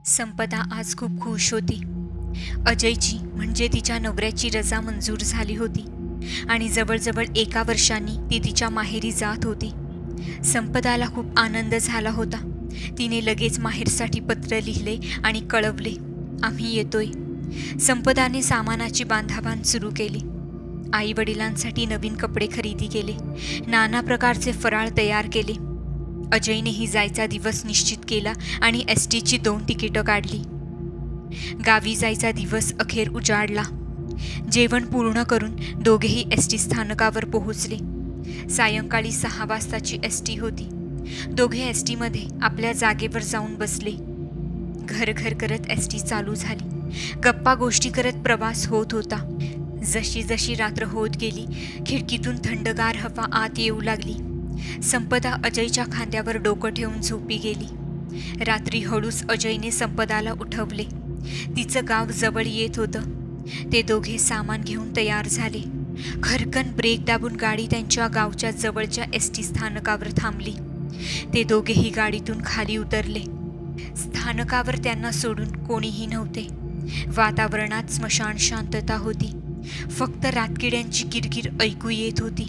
संपदा आज खूप खुश होती. अजयची म्हणजे तिच्या नवऱ्याची रजा मंजूर झाली होती आणि जवळजवळ 1 वर्षांनी ती तिच्या माहेरी जात होती. संपदाला खूप आनंद झाला होता. तिने लगेच माहेरसाठी पत्र लिहिले आणि कळवले, आम्ही येतोय. संपदाने सामानाची बांधाबांध सुरू केली. आई वडिलांसाठी नवीन कपडे खरेदी केले. नाना प्रकारचे फराळ तयार केले. अजयनेही जायचा दिवस निश्चित केला आणि एसटीची 2 तिकीटं काढली. गावी जायचा दिवस अखेर उजाडला. जेवण पूर्ण करून दोघेही एसटी स्थानकावर पोहोचले. सायंकाळी 6 वाजताची एसटी होती. दोघे एसटीमध्ये आपल्या जागेवर जाऊन बसले. घर घर करत एसटी चालू झाली. गप्पा गोष्टी करत प्रवास होत होता. जशी जशी रात्र होत गेली, खिडकीतून थंडगार हवा आत येऊ लागली. संपदा अजयच्या खांद्यावर डोकं ठेवून झोपी गेली. रात्री हळूच अजयने संपदाला उठवले. तिचं गाव जवळ येत होतं. ते दोघे सामान घेऊन तयार झाले. खरकन ब्रेक दाबून गाडी त्यांच्या गावच्या जवळच्या एसटी स्थानकावर थांबली. ते दोघेही गाडीतून खाली उतरले. स्थानकावर त्यांना सोडून कोणीही नव्हते. वातावरणात स्मशान शांतता होती. फक्त रातकिड्यांची किरकिर ऐकू येत होती.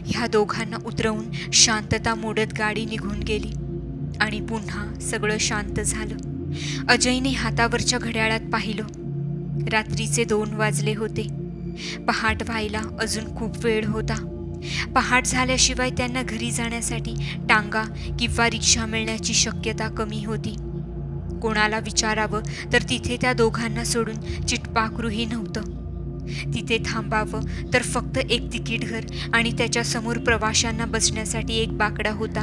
ह्या दोघांना उतरवून शांतता मोडत गाडी निघून गेली आणि पुन्हा सगळं शांत झालं. अजयने हातावरच्या घड्याळात पाहिलं. रात्रीचे 2 वाजले होते. पहाट व्हायला अजून खूप वेळ होता. पहाट झाल्याशिवाय त्यांना घरी जाण्यासाठी टांगा किंवा रिक्षा मिळण्याची शक्यता कमी होती. कोणाला विचारावं तर तिथे त्या दोघांना सोडून चिटपाखरूही नव्हतं. तिथे थांबावं तर फक्त एक तिकीट घर आणि त्याच्यासमोर प्रवाशांना बसण्यासाठी एक बाकडा होता.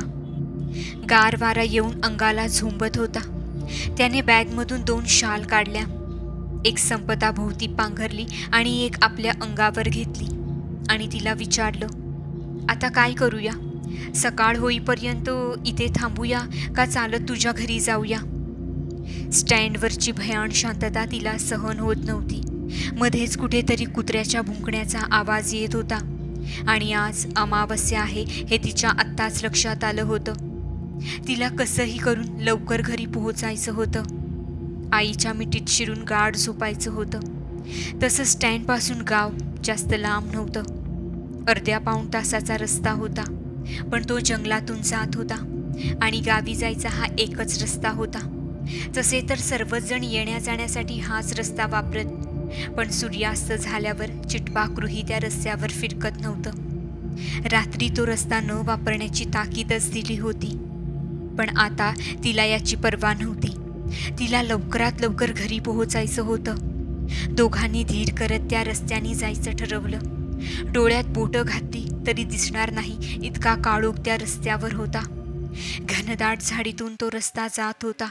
गार वारा येऊन अंगाला झोंबत होता. त्याने बॅगमधून 2 शाल काढल्या. एक संपदा भोवती पांघरली आणि एक आपल्या अंगावर घेतली आणि तिला विचारलं, आता काय करूया? सकाळ होईपर्यंत इथे थांबूया का चालत तुझ्या घरी जाऊया? स्टँडवरची भयान शांतता तिला सहन होत नव्हती. मध्येच कुठेतरी कुत्र्याच्या भुंकण्याचा आवाज येत होता आणि आज अमावस्या आहे हे तिच्या आत्ताच लक्षात आलं होतं. तिला कसंही करून लवकर घरी पोहोचायचं होतं. आईच्या मिठीत शिरून गाढ झोपायचं होतं. तसं स्टँडपासून गाव जास्त लांब नव्हतं. अर्ध्या पाऊण तासाचा रस्ता होता, पण तो जंगलातून जात होता आणि गावी जायचा हा एकच रस्ता होता. तसे तर सर्वच जण येण्या जाण्यासाठी हाच रस्ता वापरत, पण सूर्यास्त झाल्यावर चिटपाखरूही त्या रस्त्यावर फिरकत नव्हतं. रात्री तो रस्ता न वापरण्याची ताकीदच दिली होती, पण आता तिला याची पर्वा नव्हती. तिला लवकरात लवकर घरी पोहोचायचं होतं. दोघांनी धीर करत त्या रस्त्याने जायचं ठरवलं. डोळ्यात बोटं घातली तरी दिसणार नाही इतका काळोख त्या रस्त्यावर होता. घनदाट झाडीतून तो रस्ता जात होता.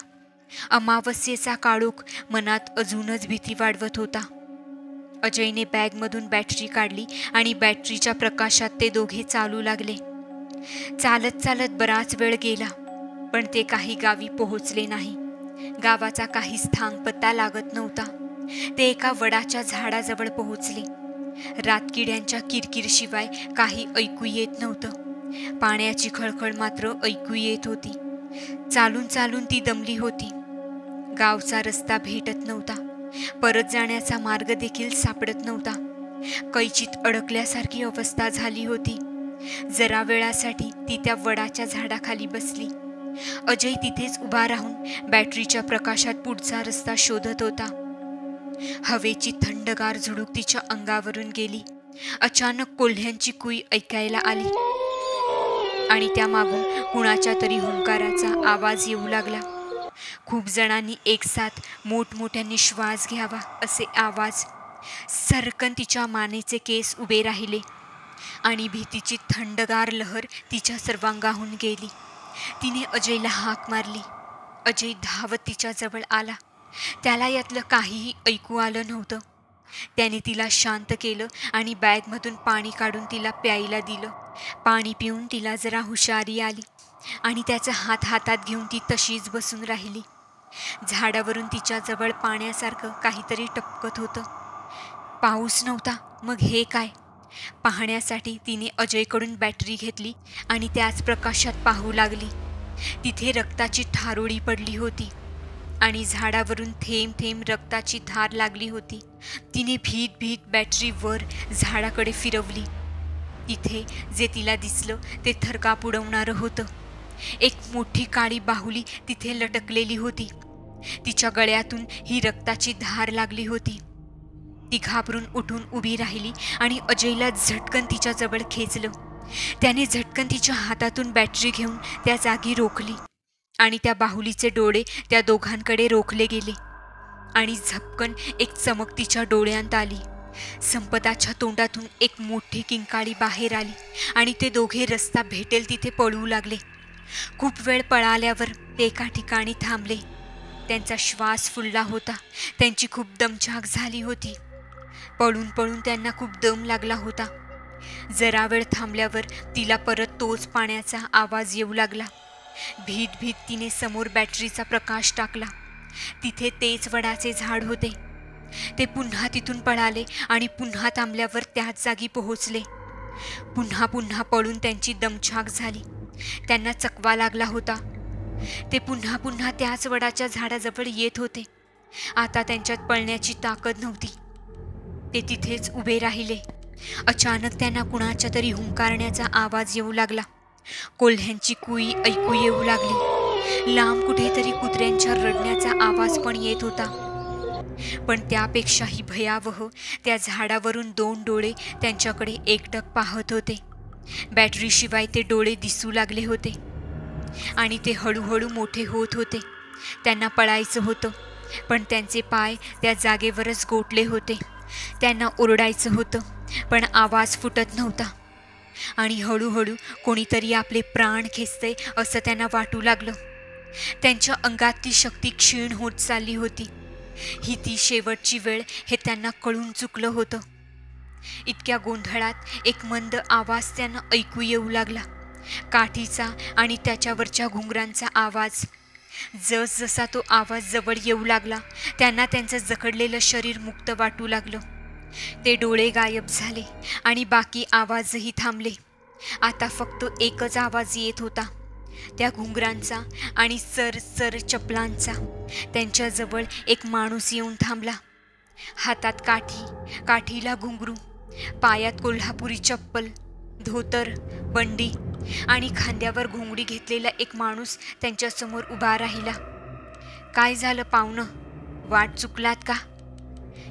अमावस्येचा काळोख मनात अजूनच भीती वाढवत होता. अजयने बॅगमधून बॅटरी काढली आणि बॅटरीच्या प्रकाशात ते दोघे चालू लागले. चालत चालत बराच वेळ गेला, पण ते काही गावी पोहोचले नाही. गावाचा काहीच थांगपत्ता लागत नव्हता. ते एका वडाच्या झाडाजवळ पोहोचले. रातकिड्यांच्या किरकिरशिवाय काही ऐकू येत नव्हतं. पाण्याची खळखळ मात्र ऐकू येत होती. चालून चालून ती दमली होती. गावचा रस्ता भेटत नव्हता. परत जाण्याचा मार्ग देखील सापडत नव्हता. कैचीत अडकल्यासारखी अवस्था झाली होती. जरा वेळासाठी ती त्या वडाच्या झाडाखाली बसली. अजय तिथेच उभा राहून बॅटरीच्या प्रकाशात पुढचा रस्ता शोधत होता. हवेची थंडगार झुळूक तिच्या अंगावरून गेली. अचानक कोल्ह्यांची कुई ऐकायला आली आणि त्यामागून कुणाच्या तरी हुंकाराचा आवाज येऊ लागला. खूप जणांनी एकसाथ मोठमोठ्यांनी श्वास घ्यावा असे आवाज. सरकन तिच्या मानेचे केस उभे राहिले आणि भीतीची थंडगार लहर तिच्या सर्वांगाहून गेली. तिने अजयला हाक मारली. अजय धावत तिच्या जवळ आला. त्याला यातलं काहीही ऐकू आलं नव्हतं. त्याने तिला शांत केलं आणि बॅगमधून पाणी काढून तिला प्यायला दिलं. पाणी पिऊन तिला जरा हुशारी आली आणि त्याचा हात हातात घेऊन ती तशीच बसून राहिली. झाडावरून तिच्याजवळ पाण्यासारखं काहीतरी टपकत होतं. पाऊस नव्हता, मग हे काय? पाहण्यासाठी तिने अजयकडून बॅटरी घेतली आणि त्याच प्रकाशात पाहू लागली. तिथे रक्ताची ठारोळी पडली होती. आणि झाडावरून थेंब थेंब रक्ताची धार लागली होती. तिने भीत भीत बॅटरी वर झाडाकडे फिरवली. तिथे जे तिला दिसलं ते थरकाप उडवणारं होतं. एक मोठी काळी बाहुली तिथे लटकलेली होती. तिच्या गळ्यातून ही रक्ताची धार लागली होती. ती घाबरून उठून उभी राहिली आणि अजयला झटकन तिच्याजवळ खेचलं. त्याने झटकन तिच्या हातातून बॅटरी घेऊन त्या जागी रोखली आणि त्या बाहुलीचे डोळे त्या दोघांकडे रोखले गेले आणि झपकन एक चमक तिच्या डोळ्यांत आली. संपदाच्या तोंडातून एक मोठी किंकाळी बाहेर आली आणि ते दोघे रस्ता भेटेल तिथे पळू लागले. खूप वेळ पळाल्यावर ते एका ठिकाणी थांबले. त्यांचा श्वास फुलला होता. त्यांची खूप दमछाक झाली होती. पळून पळून त्यांना खूप दम लागला होता. जरा वेळ थांबल्यावर तिला परत तोच पाण्याचा आवाज येऊ लागला. भीत भीत तिने समोर बॅटरीचा प्रकाश टाकला. तिथे तेच वडाचे झाड होते. ते पुन्हा तिथून पळाले आणि पुन्हा थांबल्यावर त्याच जागी पोहोचले. पुन्हा पुन्हा पळून त्यांची दमछाक झाली. त्यांना चकवा लागला होता. ते पुन्हा पुन्हा त्याच वडाच्या झाडाजवळ येत होते. आता त्यांच्यात पळण्याची ताकद नव्हती. ते तिथेच उभे राहिले. अचानक त्यांना कुणाच्या तरी हुंकारण्याचा आवाज येऊ लागला. कोल्ह्यांची कुई ऐकू येऊ लागली. लांब कुठेतरी कुत्र्यांच्या रडण्याचा आवाज पण येत होता. पण त्यापेक्षाही भयावह त्या झाडावरून 2 डोळे त्यांच्याकडे एकटक पाहत होते. बॅटरीशिवाय ते डोळे दिसू लागले होते आणि ते हळूहळू मोठे होत होते. त्यांना पळायचं होतं पण त्यांचे पाय त्या जागेवरच गोठले होते. त्यांना ओरडायचं होतं पण आवाज फुटत नव्हता आणि हळूहळू कोणीतरी आपले प्राण खेचते असं त्यांना वाटू लागलं. त्यांच्या अंगातली शक्ती क्षीण होत चालली होती. ही ती शेवटची वेळ हे त्यांना कळून चुकलं होतं. इतक्या गोंधळात एक मंद आवाज त्यांना ऐकू येऊ लागला. काठीचा आणि त्याच्यावरच्या घुंगरांचा आवाज. जसजसा तो आवाज जवळ येऊ लागला त्यांना त्यांचं जखडलेलं शरीर मुक्त वाटू लागलं. ते डोळे गायब झाले आणि बाकी आवाजही थांबले. आता फक्त एकच आवाज येत होता, त्या घुंगरांचा आणि सर चपलांचा. त्यांच्याजवळ एक माणूस येऊन थांबला. हातात काठीला घुंगरू, पायात कोल्हापुरी चप्पल, धोतर, बंडी आणि खांद्यावर घोंगडी घेतलेला एक माणूस त्यांच्यासमोर उभा राहिला. काय झालं पाहुणं, वाट चुकलात का?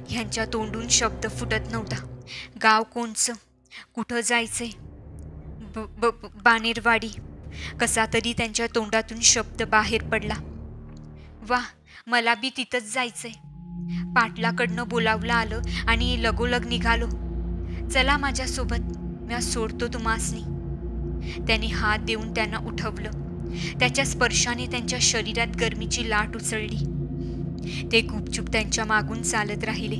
ह्यांच्या तोंडून शब्द फुटत नव्हता. गाव कोणचं, कुठं जायचंय? बानेरवाडी. कसा तरी त्यांच्या तोंडातून शब्द बाहेर पडला. वा, मला बी तिथंच जायचंय. पाटलाकडनं बोलावलं आलं आणि लगोलग निघालो. चला माझ्यासोबत, मी सोडतो तुम्हासनी. त्याने हात देऊन त्यांना उठवलं. त्याच्या स्पर्शाने त्यांच्या शरीरात गरमीची लाट उसळली. ते गुपचूप त्यांच्या मागून चालत राहिले.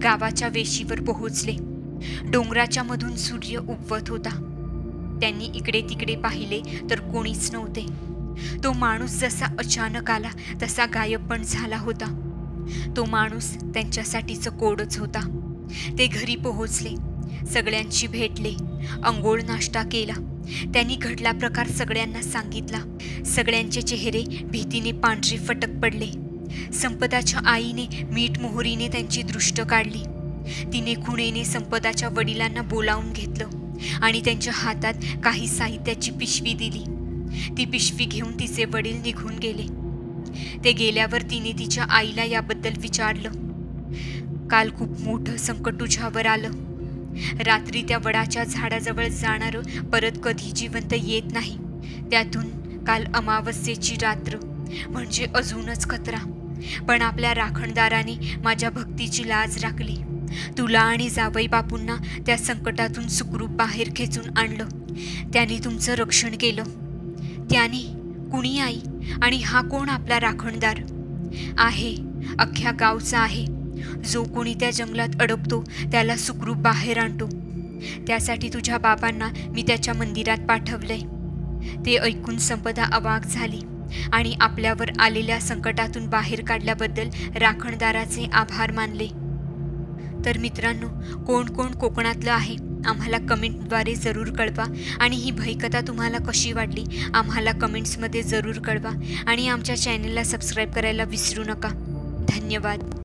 गावाच्या वेशीवर पोहोचले. डोंगराच्या मधून सूर्य उगवत होता. त्यांनी इकडे तिकडे पाहिले तर कोणीच नव्हते. तो माणूस जसा अचानक आला तसा गायब पण झाला होता. तो माणूस त्यांच्यासाठीचं कोडच होता. ते घरी पोहोचले. सगळ्यांशी भेटले. अंघोळ नाश्ता केला. त्यांनी घडला प्रकार सगळ्यांना सांगितला. सगळ्यांचे चेहरे भीतीने पांढरे फटक पडले. संपदाच्या आईने मीठ मोहरीने त्यांची दृष्ट काढली. तिने खुणेने संपदाच्या वडिलांना बोलावून घेतलं आणि त्यांच्या हातात काही साहित्याची पिशवी दिली. ती पिशवी घेऊन तिचे वडील निघून गेले. ते गेल्यावर तिने तिच्या आईला याबद्दल विचारलं. काल खूप मोठं संकट तुझ्यावर आलं. रात्री त्या वडाच्या झाडाजवळ जाणारं परत कधी जिवंत येत नाही. त्यातून काल अमावस्येची रात्र म्हणजे अजूनच खतरा. पण आपल्या राखणदाराने माझ्या भक्तीची लाज राखली. तुला आणि जावई बापूंना त्या संकटातून सुखरूप बाहेर खेचून आणलं. त्याने तुमचं रक्षण केलं. त्याने कुणी आई आणि हा कोण आपला राखणदार आहे? अख्ख्या गावचा आहे. जो कोणी त्या जंगलात अडकतो त्याला सुखरूप बाहेर आणतो. त्यासाठी तुझ्या बाबांना मी त्याच्या मंदिरात पाठवलंय. ते ऐकून संपदा अवाक झाली आणि आपल्यावर आलेल्या संकटातून बाहेर काढल्याबद्दल राखणदाराचे आभार मानले. तर मित्रांनो, कोण कोण कोकणातलं आहे आम्हाला कमेंटद्वारे जरूर कळवा आणि ही भयकथा तुम्हाला कशी वाटली आम्हाला कमेंट्समध्ये जरूर कळवा आणि आमच्या चॅनलला सबस्क्राईब करायला विसरू नका. धन्यवाद.